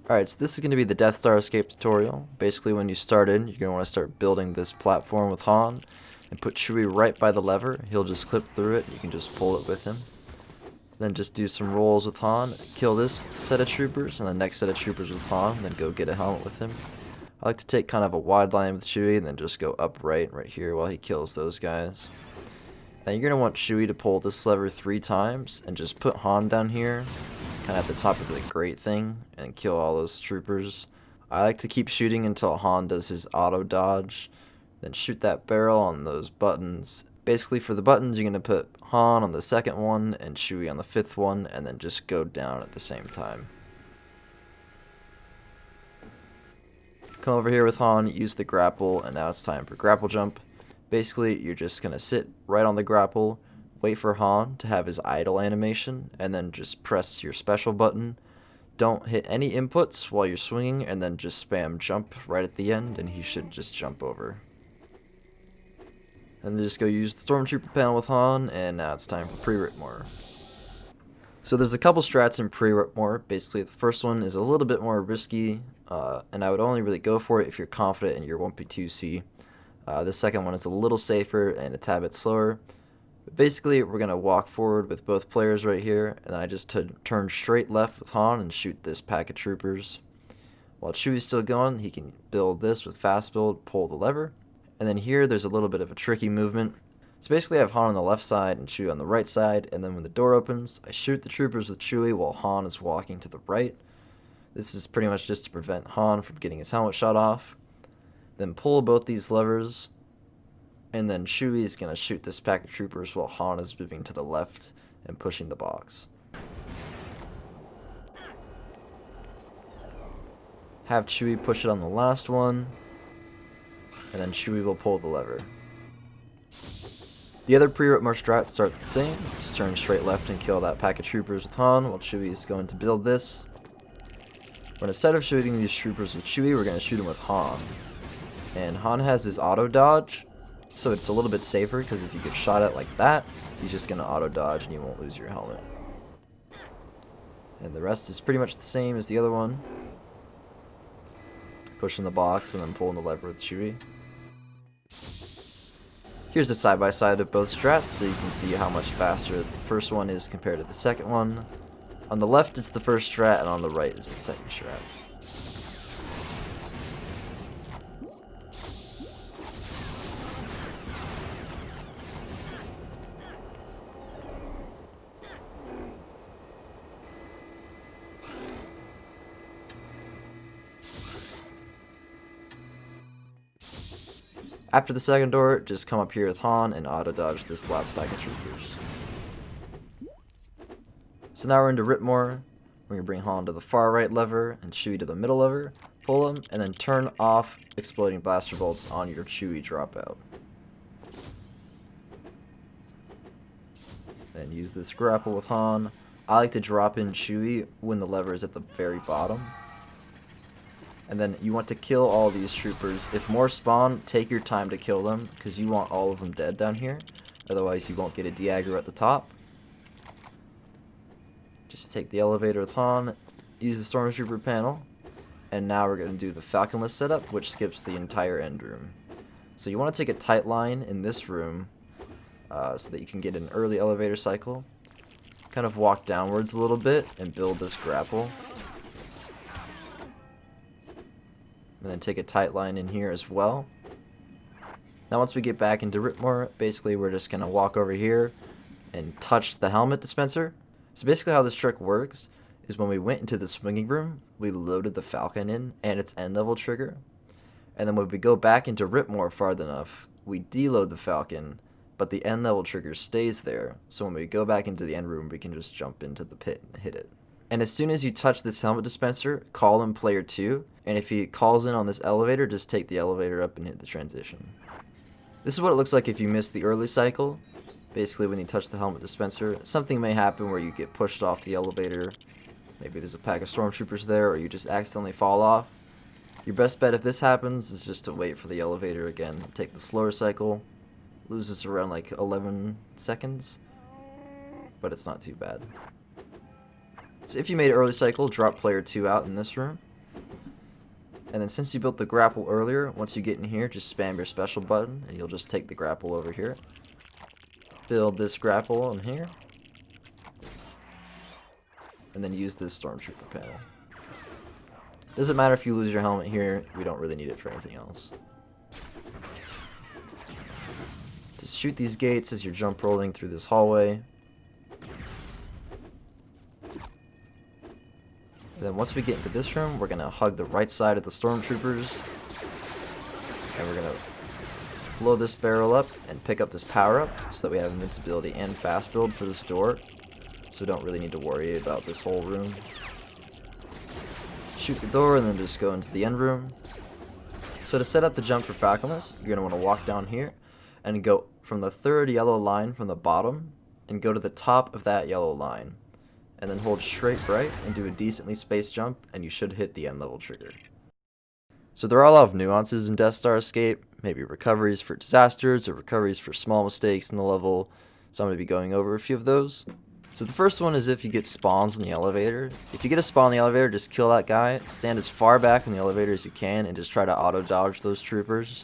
Alright, so this is going to be the Death Star escape tutorial. Basically, when you start in, you're going to want to start building this platform with Han and put Chewie right by the lever. He'll just clip through it, you can just pull it with him. Then just do some rolls with Han, kill this set of troopers, and the next set of troopers with Han, then go get a helmet with him. I like to take kind of a wide line with Chewie and then just go upright right here while he kills those guys. Then you're going to want Chewie to pull this lever 3 times and just put Han down here, kind of at the top of the grate thing, and kill all those troopers. I like to keep shooting until Han does his auto dodge, then shoot that barrel on those buttons. Basically for the buttons, you're going to put Han on the second one and Chewie on the 5th one, and then just go down at the same time. Come over here with Han, use the grapple, and now it's time for grapple jump. Basically, you're just going to sit right on the grapple, wait for Han to have his idle animation, and then just press your special button. Don't hit any inputs while you're swinging, and then just spam jump right at the end, and he should just jump over. And then just go use the Stormtrooper panel with Han, and now it's time for pre-Ripmore. So there's a couple strats in pre-Ripmore. Basically, the first one is a little bit more risky, and I would only really go for it if you're confident in your 1P2C. The second one is a little safer and a tad bit slower. But basically, we're going to walk forward with both players right here, and then I just turn straight left with Han and shoot this pack of troopers. While Chewie's still going, he can build this with fast build, pull the lever. And then here, there's a little bit of a tricky movement. So basically, I have Han on the left side and Chewie on the right side, and then when the door opens, I shoot the troopers with Chewie while Han is walking to the right. This is pretty much just to prevent Han from getting his helmet shot off. Then pull both these levers, and then Chewie is going to shoot this pack of troopers while Han is moving to the left and pushing the box. Have Chewie push it on the last one, and then Chewie will pull the lever. The other pre-Ripmore strats start the same. Just turn straight left and kill that pack of troopers with Han while Chewie is going to build this. But instead of shooting these troopers with Chewie, we're going to shoot them with Han. And Han has his auto dodge, so it's a little bit safer because if you get shot at like that, he's just going to auto dodge and you won't lose your helmet. And the rest is pretty much the same as the other one. Pushing the box and then pulling the lever with Chewie. Here's a side-by-side of both strats so you can see how much faster the first one is compared to the second one. On the left it's the first strat, and on the right is the second strat. After the second door, just come up here with Han and auto-dodge this last pack of troopers. So now we're into Ripmore. We're going to bring Han to the far right lever and Chewie to the middle lever, pull him, and then turn off exploding blaster bolts on your Chewie dropout. Then use this grapple with Han. I like to drop in Chewie when the lever is at the very bottom. And then you want to kill all these troopers. If more spawn, take your time to kill them, because you want all of them dead down here. Otherwise you won't get a de-aggro at the top. Just take the elevator with Han, use the Stormtrooper panel, and now we're going to do the Falconless setup, which skips the entire end room. So you want to take a tight line in this room, so that you can get an early elevator cycle. Kind of walk downwards a little bit and build this grapple. And then take a tight line in here as well. Now once we get back into Ripmore, basically we're just going to walk over here and touch the helmet dispenser. So basically how this trick works is when we went into the swinging room, we loaded the Falcon in and its end level trigger. And then when we go back into Ripmore far enough, we deload the Falcon, but the end level trigger stays there. So when we go back into the end room, we can just jump into the pit and hit it. And as soon as you touch this helmet dispenser, call in player 2, and if he calls in on this elevator, just take the elevator up and hit the transition. This is what it looks like if you miss the early cycle. Basically, when you touch the helmet dispenser, something may happen where you get pushed off the elevator. Maybe there's a pack of stormtroopers there, or you just accidentally fall off. Your best bet if this happens is just to wait for the elevator again. Take the slower cycle. Loses around like 11 seconds, but it's not too bad. So if you made early cycle, drop player 2 out in this room. And then since you built the grapple earlier, once you get in here, just spam your special button, and you'll just take the grapple over here. Build this grapple in here. And then use this Stormtrooper panel. Doesn't matter if you lose your helmet here, we don't really need it for anything else. Just shoot these gates as you're jump rolling through this hallway. And then once we get into this room, we're going to hug the right side of the Stormtroopers. And we're going to blow this barrel up and pick up this power up so that we have invincibility and fast build for this door. So we don't really need to worry about this whole room. Shoot the door and then just go into the end room. So to set up the jump for Falconless, you're going to want to walk down here and go from the third yellow line from the bottom and go to the top of that yellow line. And then hold straight right and do a decently spaced jump, and you should hit the end level trigger. So there are a lot of nuances in Death Star Escape, maybe recoveries for disasters or recoveries for small mistakes in the level, so I'm going to be going over a few of those. So the first one is if you get spawns in the elevator. If you get a spawn in the elevator, just kill that guy, stand as far back in the elevator as you can, and just try to auto-dodge those troopers.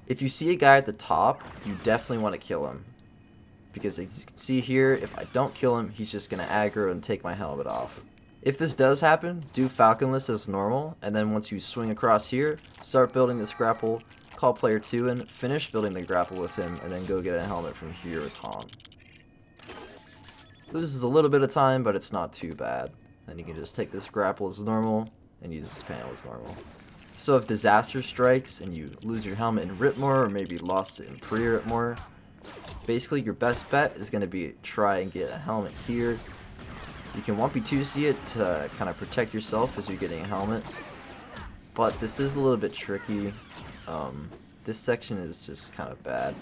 If you see a guy at the top, you definitely want to kill him. Because as you can see here, if I don't kill him, he's just going to aggro and take my helmet off. If this does happen, do Falconless as normal, and then once you swing across here, start building this grapple, call player 2 in, finish building the grapple with him, and then go get a helmet from here with Han. Loses a little bit of time, but it's not too bad. Then you can just take this grapple as normal, and use this panel as normal. So if disaster strikes, and you lose your helmet in Ritmore, or maybe lost it in pre-Ritmore, basically your best bet is going to be try and get a helmet here. You can 1p2c it to kind of protect yourself as you're getting a helmet, but this is a little bit tricky. This section is just kind of bad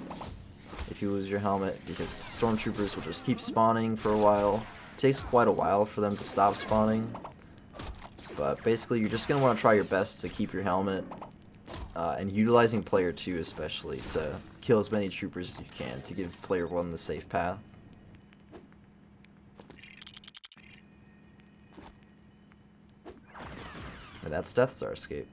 if you lose your helmet, because Stormtroopers will just keep spawning for a while. It takes quite a while for them to stop spawning, but basically you're just going to want to try your best to keep your helmet, and utilizing player 2 especially to kill as many troopers as you can to give player 1 the safe path. And that's Death Star Escape.